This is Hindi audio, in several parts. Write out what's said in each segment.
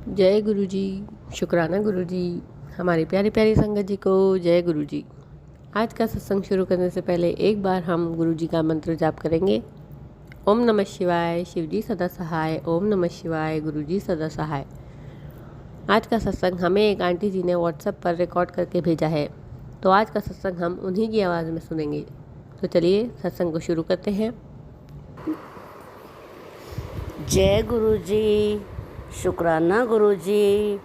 जय गुरु जी। शुक्राना गुरु जी। हमारी प्यारी प्यारी संगत जी को जय गुरु जी। आज का सत्संग शुरू करने से पहले एक बार हम गुरु जी का मंत्र जाप करेंगे। ओम नमः शिवाय, शिव जी सदा सहाय। ओम नमः शिवाय, गुरु जी सदा सहाय। आज का सत्संग हमें एक आंटी जी ने व्हाट्सएप पर रिकॉर्ड करके भेजा है, तो आज का सत्संग हम उन्हीं की आवाज़ में सुनेंगे। तो चलिए सत्संग को शुरू करते हैं। जय गुरु जी, शुक्राना गुरु जी,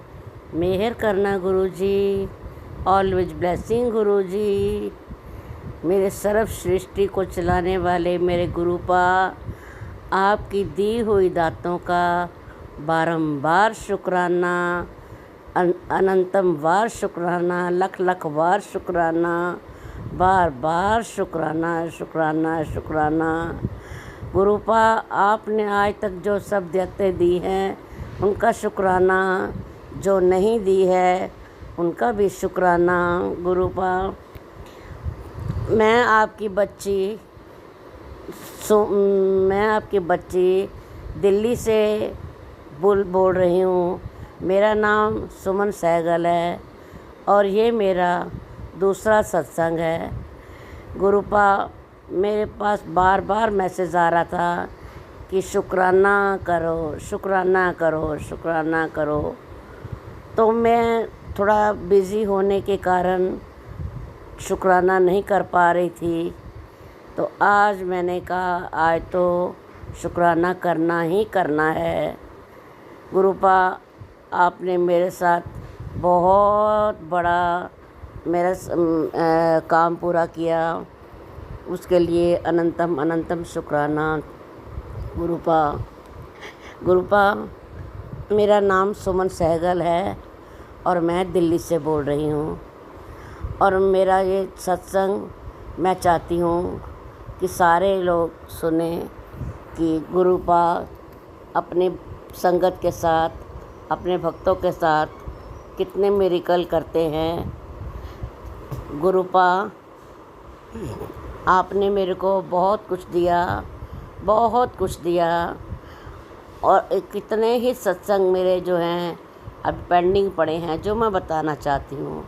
मेहर करना गुरु जी, ऑलवेज ब्लेसिंग गुरु जी। मेरे सर्व सृष्टि को चलाने वाले मेरे गुरुपा, आपकी दी हुई दातों का बारंबार शुक्राना, अनंतम वार शुक्राना, लख लख वार शुक्राना, बार बार शुक्राना शुक्राना शुक्राना। गुरुपा, आपने आज तक जो सब देते दी हैं उनका शुक्राना, जो नहीं दी है उनका भी शुक्राना। गुरुपा, मैं आपकी बच्ची दिल्ली से बोल रही हूँ। मेरा नाम सुमन सहगल है और ये मेरा दूसरा सत्संग है। गुरुपा, मेरे पास बार बार मैसेज आ रहा था कि शुक्राना करो, शुक्राना करो, शुक्राना करो। तो मैं थोड़ा बिज़ी होने के कारण शुक्राना नहीं कर पा रही थी। तो आज मैंने कहा आज तो शुक्राना करना ही करना है। गुरुपा, आपने मेरे साथ बहुत बड़ा मेरा काम पूरा किया, उसके लिए अनंतम अनंतम शुक्राना। गुरुपा, मेरा नाम सुमन सहगल है और मैं दिल्ली से बोल रही हूँ। और मेरा ये सत्संग मैं चाहती हूँ कि सारे लोग सुने कि गुरुपा अपने संगत के साथ, अपने भक्तों के साथ कितने मिरेकल करते हैं। गुरुपा, आपने मेरे को बहुत कुछ दिया, बहुत कुछ दिया। और कितने ही सत्संग मेरे जो हैं अब पेंडिंग पड़े हैं, जो मैं बताना चाहती हूँ।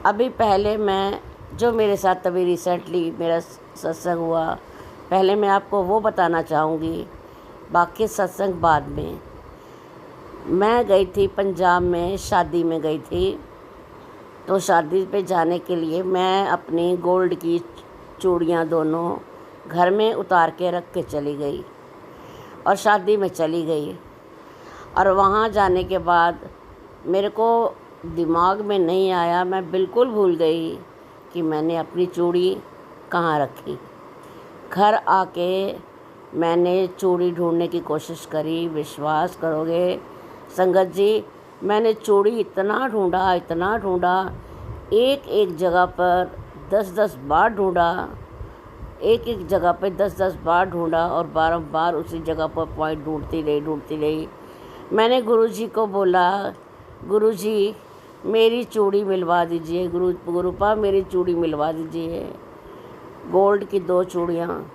अभी पहले मैं जो मेरे साथ अभी रिसेंटली मेरा सत्संग हुआ, पहले मैं आपको वो बताना चाहूँगी, बाकी सत्संग बाद में। मैं गई थी पंजाब में, शादी में गई थी। तो शादी पे जाने के लिए मैं अपनी गोल्ड की चूड़ियाँ दोनों घर में उतार के रख के चली गई और शादी में चली गई। और वहाँ जाने के बाद मेरे को दिमाग में नहीं आया, मैं बिल्कुल भूल गई कि मैंने अपनी चूड़ी कहाँ रखी। घर आके मैंने चूड़ी ढूंढने की कोशिश करी। विश्वास करोगे संगत जी, मैंने चूड़ी इतना ढूंढा, एक एक जगह पर 10-10 बार ढूंढा, एक एक जगह पे 10-10 बार ढूंढा और बारंबार उसी जगह पर पॉइंट ढूंढती रही। मैंने गुरुजी को बोला, गुरुजी मेरी चूड़ी मिलवा दीजिए, गुरुपा मेरी चूड़ी मिलवा दीजिए। गोल्ड की 2 चूड़ियाँ,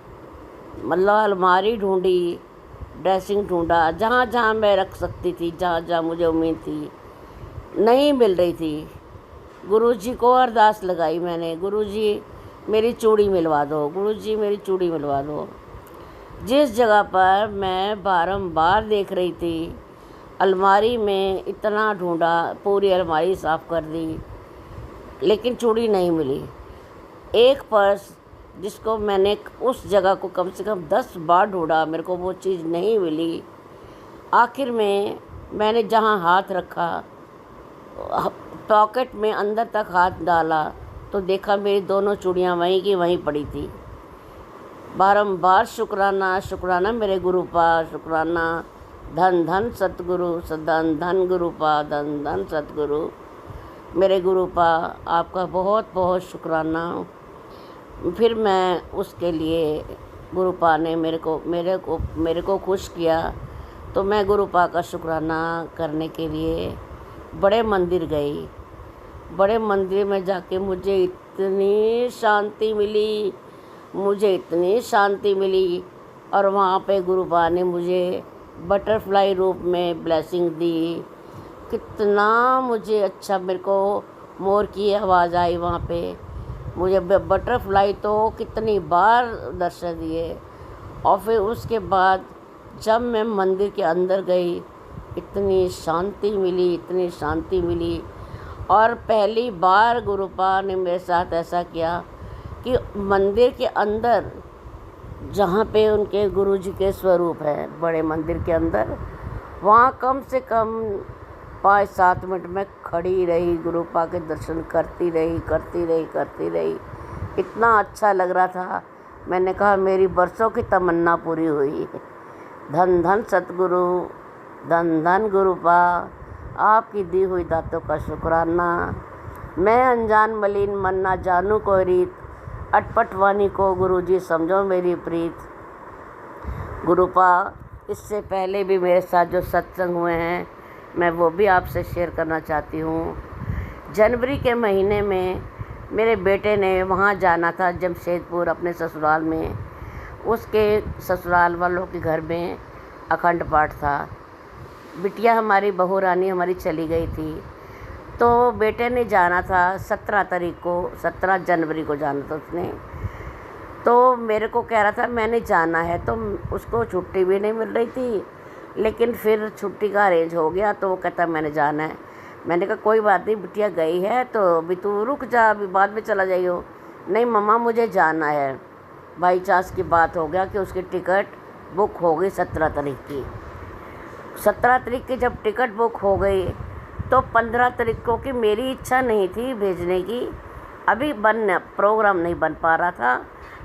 मतलब अलमारी ढूंढी, ड्रेसिंग ढूंढा, जहाँ जहाँ मैं रख सकती थी, जहाँ जहाँ मुझे उम्मीद थी, नहीं मिल रही थी। गुरुजी को अरदास लगाई मैंने, गुरुजी मेरी चूड़ी मिलवा दो, गुरुजी मेरी चूड़ी मिलवा दो। जिस जगह पर मैं बारंबार देख रही थी, अलमारी में इतना ढूंढा, पूरी अलमारी साफ़ कर दी, लेकिन चूड़ी नहीं मिली। एक पर्स जिसको मैंने उस जगह को कम से कम 10 बार ढूंढा, मेरे को वो चीज़ नहीं मिली। आखिर में मैंने जहाँ हाथ रखा, पॉकेट में अंदर तक हाथ डाला तो देखा मेरी दोनों चूड़ियाँ वहीं की वहीं पड़ी थी। बारंबार शुक्राना शुक्राना मेरे गुरुपा, शुक्राना। धन धन सतगुरु, धन धन गुरुपा, धन धन सतगुरु। मेरे गुरुपा, आपका बहुत बहुत शुक्राना। फिर मैं उसके लिए, गुरुपा ने मेरे को खुश किया, तो मैं गुरुपा का शुक्राना करने के लिए बड़े मंदिर गई। बड़े मंदिर में जाके मुझे इतनी शांति मिली और वहाँ पे गुरुपा ने मुझे बटरफ्लाई रूप में ब्लेसिंग दी। कितना मुझे अच्छा, मेरे को मोर की आवाज़ आई वहाँ पे। मुझे बटरफ्लाई तो कितनी बार दर्शन दिए। और फिर उसके बाद जब मैं मंदिर के अंदर गई, इतनी शांति मिली, इतनी शांति मिली। और पहली बार गुरुपा ने मेरे साथ ऐसा किया कि मंदिर के अंदर जहाँ पे उनके गुरुजी के स्वरूप है, बड़े मंदिर के अंदर, वहाँ कम से कम 5-7 मिनट में खड़ी रही, गुरुपा के दर्शन करती रही। इतना अच्छा लग रहा था। मैंने कहा मेरी बरसों की तमन्ना पूरी हुई। धन धन सतगुरु, धन धन गुरुपा, आपकी दी हुई दातों का शुक्राना। मैं अनजान मलिन मन ना जानू कोई रीत, अटपट वाणी को गुरुजी समझो मेरी प्रीत। गुरुपा, इससे पहले भी मेरे साथ जो सत्संग हुए हैं, मैं वो भी आपसे शेयर करना चाहती हूँ। जनवरी के महीने में मेरे बेटे ने वहाँ जाना था जमशेदपुर अपने ससुराल में। उसके ससुराल वालों के घर में अखंड पाठ था। बिटिया हमारी बहू रानी हमारी चली गई थी, तो बेटे ने जाना था 17 जनवरी को जाना था उसने। तो मेरे को कह रहा था मैंने जाना है, तो उसको छुट्टी भी नहीं मिल रही थी, लेकिन फिर छुट्टी का अरेंज हो गया, तो वो कहता मैंने जाना है। मैंने कहा कोई बात नहीं, बिटिया गई है तो अभी तू रुक जा, अभी बाद में चला जाइयो। नहीं मम्मा मुझे जाना है। बाई चांस की बात हो गया कि उसकी टिकट बुक हो गई 17 तारीख की। 17 तारीख की जब टिकट बुक हो गई, तो 15 तारीख को, कि मेरी इच्छा नहीं थी भेजने की, अभी प्रोग्राम नहीं बन पा रहा था,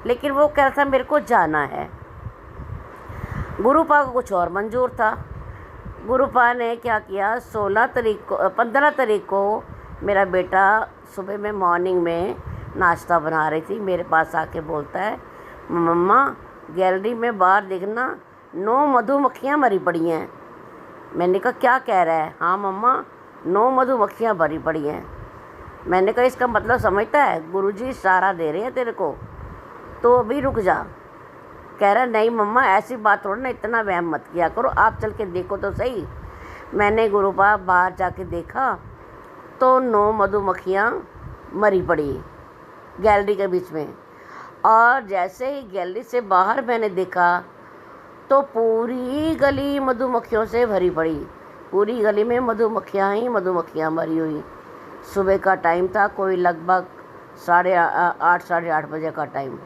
लेकिन वो कह रहा था मेरे को जाना है। गुरुपा को कुछ और मंजूर था। गुरुपा ने क्या किया, 15 तारीख को मेरा बेटा सुबह में मॉर्निंग में नाश्ता बना रही थी, मेरे पास आके बोलता है मम्मा गैलरी में बाहर देखना 9 मधुमक्खियाँ मरी पड़ी हैं। मैंने कहा क्या कह रहा है? हाँ मम्मा 9 मधुमक्खियाँ मरी पड़ी हैं। मैंने कहा इसका मतलब समझता है, गुरुजी इशारा दे रहे हैं तेरे को, तो अभी रुक जा। कह रहा नहीं मम्मा ऐसी बात थोड़ा ना, इतना वहम मत किया करो, आप चल के देखो तो सही। मैंने गुरुपा बाहर जाके देखा तो 9 मधुमक्खियाँ मरी पड़ी गैलरी के बीच में। और जैसे ही गैलरी से बाहर मैंने देखा तो पूरी गली मधुमक्खियों से भरी पड़ी। पूरी गली में मधुमक्खियाँ ही मधुमक्खियाँ मरी हुई। सुबह का टाइम था, कोई लगभग 8:30 साढ़े 8 बजे का टाइम।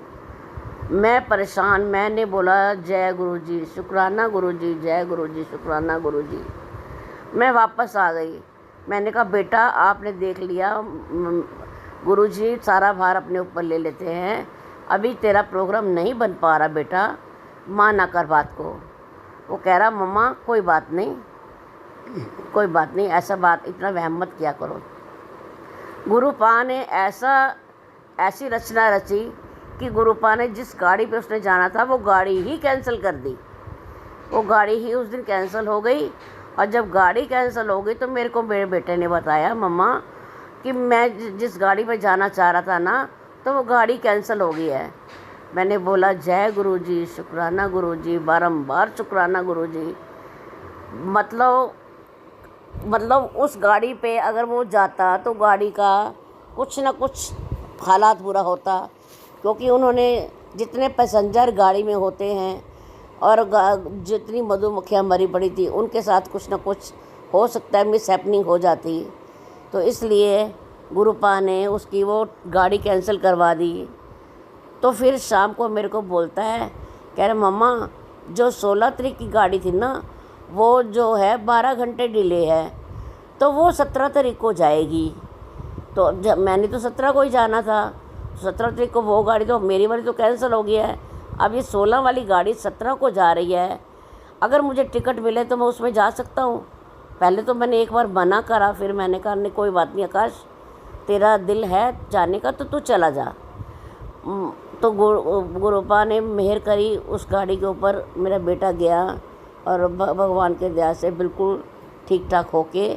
मैं परेशान, मैंने बोला जय गुरुजी, शुक्राना गुरुजी, जय गुरुजी, शुक्राना गुरुजी। मैं वापस आ गई। मैंने कहा बेटा आपने देख लिया, गुरुजी सारा भार अपने ऊपर ले लेते हैं, अभी तेरा प्रोग्राम नहीं बन पा रहा बेटा, माना कर बात को। वो कह रहा मम्मा कोई बात नहीं, कोई बात नहीं, ऐसा बात इतना वहम मत किया करो। गुरुपा ने ऐसी रचना रची कि गुरुपा ने जिस गाड़ी पे उसने जाना था वो गाड़ी ही कैंसिल कर दी। वो गाड़ी ही उस दिन कैंसिल हो गई। और जब गाड़ी कैंसिल हो गई तो मेरे को मेरे बेटे ने बताया मम्मा कि मैं जिस गाड़ी पे जाना चाह रहा था ना, तो वो गाड़ी कैंसिल हो गई है। मैंने बोला जय गुरुजी, शुक्राना गुरुजी, बारंबार शुक्राना गुरुजी। मतलब उस गाड़ी पे अगर वो जाता तो गाड़ी का कुछ ना कुछ हालात बुरा होता, क्योंकि उन्होंने जितने पैसेंजर गाड़ी में होते हैं और जितनी मधुमक्खियाँ मरी पड़ी थी उनके साथ कुछ ना कुछ हो सकता है, मिस हैपनिंग हो जाती। तो इसलिए गुरुपा ने उसकी वो गाड़ी कैंसिल करवा दी। तो फिर शाम को मेरे को बोलता है, कह रहा मम्मा जो 16 तारीख की गाड़ी थी ना, वो जो है 12 घंटे डिले है, तो वो 17 तारीख को जाएगी। तो जब मैंने तो 17 को ही जाना था, 17 तारीख को वो गाड़ी, तो मेरी वाली तो कैंसिल हो गया है। अब ये 16 वाली गाड़ी 17 को जा रही है। अगर मुझे टिकट मिले तो मैं उसमें जा सकता हूँ। पहले तो मैंने एक बार मना करा, फिर मैंने कहा नहीं कोई बात नहीं आकाश, तेरा दिल है जाने का तो तू चला जा। तो गुरुपा ने मेहर करी, उस गाड़ी के ऊपर मेरा बेटा गया और भगवान के दया से बिल्कुल ठीक ठाक होके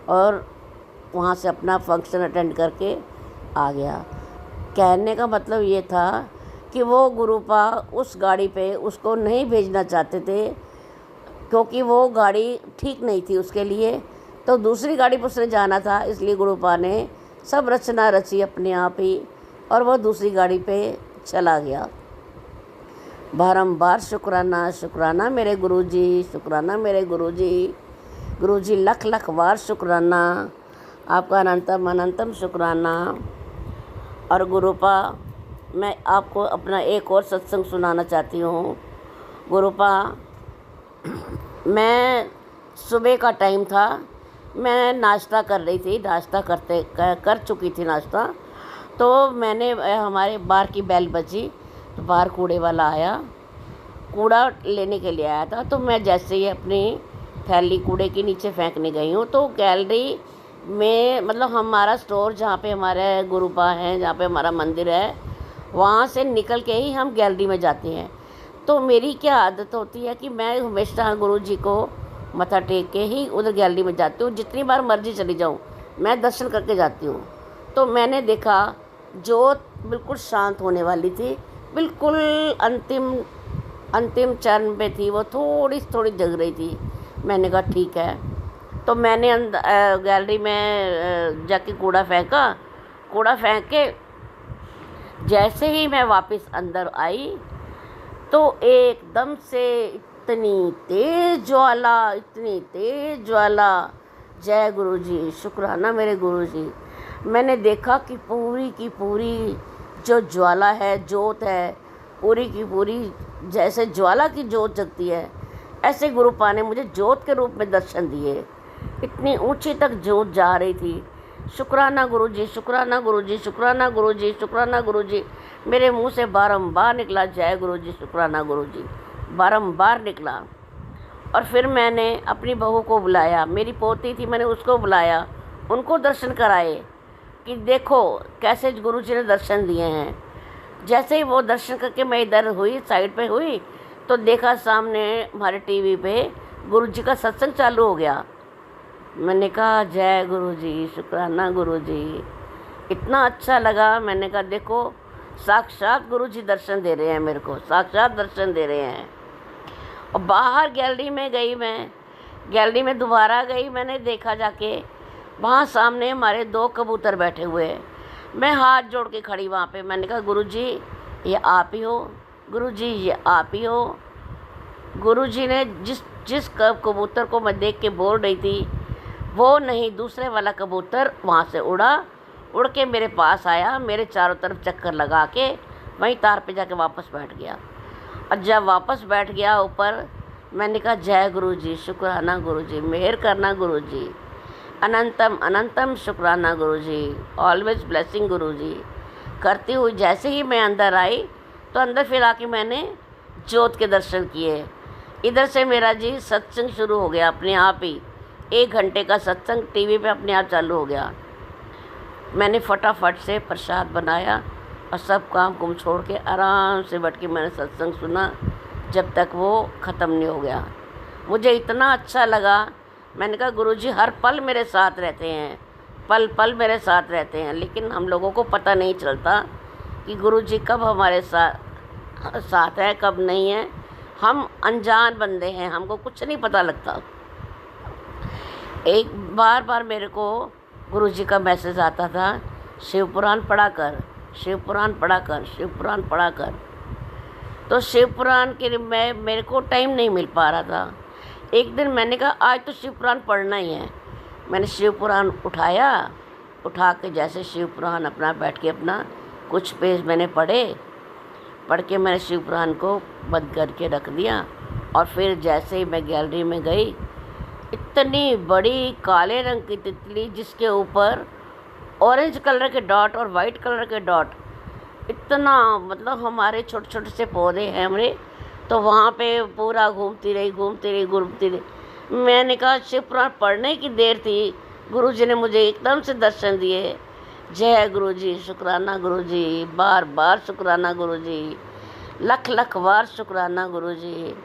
और वहाँ से अपना फंक्शन अटेंड करके आ गया। कहने का मतलब ये था कि वो गुरुपा उस गाड़ी पे उसको नहीं भेजना चाहते थे, क्योंकि वो गाड़ी ठीक नहीं थी उसके लिए। तो तो दूसरी गाड़ी पर उसने जाना था, इसलिए गुरुपा ने सब रचना रची अपने आप ही और वह दूसरी गाड़ी पे चला गया। बारंबार शुक्राना शुक्राना मेरे गुरुजी, शुक्राना मेरे गुरुजी। गुरुजी लख लख बार शुक्राना, आपका अनंतम अनंतम शुक्राना। और गुरुपा, मैं आपको अपना एक और सत्संग सुनाना चाहती हूँ। गुरुपा, मैं सुबह का टाइम था, मैं नाश्ता कर रही थी, नाश्ता कर चुकी थी नाश्ता। तो मैंने हमारे बाहर की बेल बजी तो बाहर कूड़े वाला आया, कूड़ा लेने के लिए आया था। तो मैं जैसे ही अपनी थैली कूड़े के नीचे फेंकने गई हूँ तो गैलरी में, मतलब हमारा स्टोर जहाँ पे हमारे गुरुपा हैं, जहाँ पे हमारा मंदिर है, वहाँ से निकल के ही हम गैलरी में जाते हैं। तो मेरी क्या आदत होती है कि मैं हमेशा गुरुजी को मत्था टेक के ही उधर गैलरी में जाती हूँ। जितनी बार मर्जी चली जाऊँ, मैं दर्शन करके जाती हूँ। तो मैंने देखा जोत बिल्कुल शांत होने वाली थी, बिल्कुल अंतिम चरण पे थी, वो थोड़ी जग रही थी। मैंने कहा ठीक है। तो मैंने गैलरी में जाके कूड़ा फेंक के जैसे ही मैं वापस अंदर आई तो एकदम से इतनी तेज ज्वाला, जय गुरुजी, शुक्राना मेरे गुरुजी। मैंने देखा कि पूरी की पूरी जो ज्वाला है, जोत है, पूरी की पूरी जैसे ज्वाला की जोत जगती है, ऐसे गुरुपा ने मुझे जोत के रूप में दर्शन दिए। इतनी ऊंची तक जोत जा रही थी। शुक्राना गुरुजी, शुक्राना गुरुजी, शुक्राना गुरुजी, शुक्राना गुरुजी। मेरे मुंह से बारंबार निकला जय गुरुजी, शुक्राना गुरुजी, बारंबार निकला। और फिर मैंने अपनी बहू को बुलाया, मेरी पोती थी, मैंने उसको बुलाया, उनको दर्शन कराए कि देखो कैसे गुरुजी ने दर्शन दिए हैं। जैसे ही वो दर्शन करके मैं इधर हुई, साइड पे हुई, तो देखा सामने हमारे टीवी पे गुरुजी का सत्संग चालू हो गया। मैंने कहा जय गुरुजी, शुक्राना गुरुजी। इतना अच्छा लगा। मैंने कहा देखो साक्षात गुरुजी दर्शन दे रहे हैं मेरे को, साक्षात दर्शन दे रहे हैं। और बाहर गैलरी में गई, मैं गैलरी में दोबारा गई, मैंने देखा जाके वहाँ सामने हमारे 2 कबूतर बैठे हुए हैं। मैं हाथ जोड़ के खड़ी वहाँ पे। मैंने कहा गुरुजी ये आप ही हो, गुरुजी ये आप ही हो। गुरुजी ने जिस कबूतर को मैं देख के बोल रही थी वो नहीं, दूसरे वाला कबूतर वहाँ से उड़ के मेरे पास आया, मेरे चारों तरफ चक्कर लगा के वहीं तार पे जाके वापस बैठ गया। और जब वापस बैठ गया ऊपर, मैंने कहा जय गुरुजी, शुक्राना गुरुजी, मेहर करना गुरुजी, अनंतम अनंतम शुक्राना गुरुजी, ऑलवेज ब्लेसिंग गुरुजी करती हुई जैसे ही मैं अंदर आई तो अंदर फिर आके मैंने जोत के दर्शन किए। इधर से मेरा जी सत्संग शुरू हो गया अपने आप ही। 1 घंटे का सत्संग टीवी पे अपने आप चालू हो गया। मैंने फटाफट से प्रसाद बनाया और सब काम कुम छोड़ के आराम से बैठ के मैंने सत्संग सुना जब तक वो ख़त्म नहीं हो गया। मुझे इतना अच्छा लगा। मैंने कहा गुरुजी हर पल मेरे साथ रहते हैं, पल पल मेरे साथ रहते हैं, लेकिन हम लोगों को पता नहीं चलता कि गुरुजी कब हमारे साथ है, कब नहीं है। हम अनजान बंदे हैं, हमको कुछ नहीं पता लगता। एक बार मेरे को गुरुजी का मैसेज आता था, शिवपुराण पढ़ा कर, शिवपुराण पढ़ा कर, शिवपुराण पढ़ा कर। तो शिवपुराण के मेरे को टाइम नहीं मिल पा रहा था। एक दिन मैंने कहा आज तो शिवपुराण पढ़ना ही है। मैंने शिवपुराण उठा के जैसे शिवपुराण अपना बैठ के अपना कुछ पेज मैंने पढ़ के मैंने शिवपुराण को बंद करके रख दिया। और फिर जैसे ही मैं गैलरी में गई, इतनी बड़ी काले रंग की तितली जिसके ऊपर ऑरेंज कलर के डॉट और वाइट कलर के डॉट, इतना मतलब हमारे छोटे छोटे से पौधे हैं हमारे, तो वहाँ पे पूरा घूमती रही। मैंने कहा शिवपुराण पढ़ने की देर थी, गुरुजी ने मुझे एकदम से दर्शन दिए। जय गुरुजी, शुक्राना गुरुजी, बार बार शुक्राना गुरुजी, लख लख बार शुक्राना गुरुजी।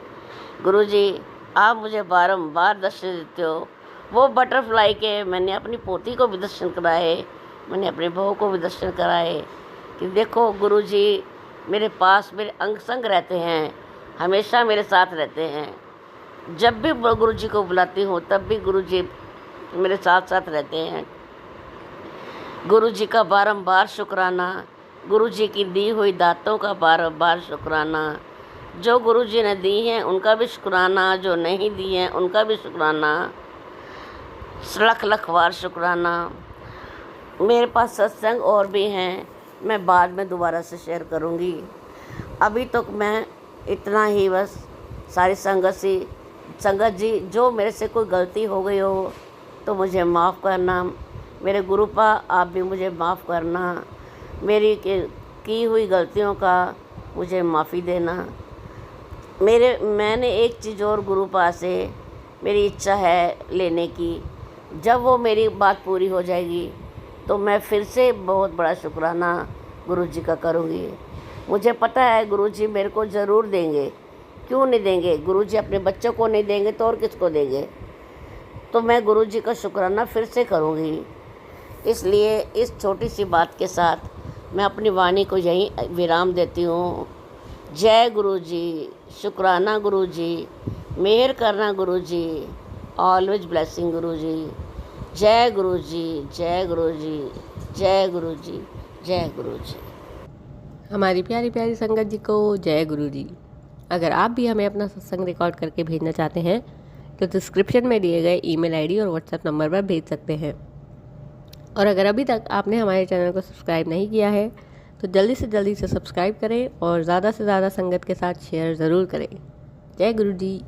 गुरुजी आप मुझे बारंबार दर्शन देते हो। वो बटरफ्लाई के मैंने अपनी पोती को भी दर्शन कराए, मैंने अपनी बहू को भी दर्शन कराए कि देखो गुरुजी मेरे पास, मेरे अंग संग रहते हैं, हमेशा मेरे साथ रहते हैं। जब भी गुरुजी को बुलाती हूँ तब भी गुरुजी मेरे साथ साथ रहते हैं। गुरु जी का बारंबार शुक्राना, गुरु जी की दी हुई दातों का बारंबार शुक्राना। जो गुरु जी ने दी हैं उनका भी शुक्राना, जो नहीं दी हैं उनका भी शुक्राना, लख लख बार शुक्राना। मेरे पास सत्संग और भी हैं, मैं बाद में दोबारा से शेयर करूँगी। अभी तक मैं इतना ही बस। सारी संगत जी, जो मेरे से कोई गलती हो गई हो तो मुझे माफ़ करना। मेरे गुरुपा, आप भी मुझे माफ़ करना। मेरी की हुई गलतियों का मुझे माफ़ी देना। मैंने एक चीज़ और गुरुपा से मेरी इच्छा है लेने की। जब वो मेरी बात पूरी हो जाएगी तो मैं फिर से बहुत बड़ा शुक्राना गुरु जी का करूँगी। मुझे पता है गुरु जी मेरे को ज़रूर देंगे, क्यों नहीं देंगे। गुरु जी अपने बच्चों को नहीं देंगे तो और किसको देंगे। तो मैं गुरु जी का शुक्राना फिर से करूँगी। इसलिए इस छोटी सी बात के साथ मैं अपनी वाणी को यहीं विराम देती हूँ। जय गुरु जी, शुक्राना गुरु जी, मेहर करना गुरु जी, ऑलवेज ब्लेसिंग गुरु जी। जय गुरु जी, जय गुरु जी, जय गुरु जी, जय गुरु जी। हमारी प्यारी प्यारी संगत जी को जय गुरु जी। अगर आप भी हमें अपना सत्संग रिकॉर्ड करके भेजना चाहते हैं तो डिस्क्रिप्शन में दिए गए ईमेल आईडी और व्हाट्सएप नंबर पर भेज सकते हैं। और अगर अभी तक आपने हमारे चैनल को सब्सक्राइब नहीं किया है तो जल्दी से सब्सक्राइब करें और ज़्यादा से ज़्यादा संगत के साथ शेयर ज़रूर करें। जय गुरु जी।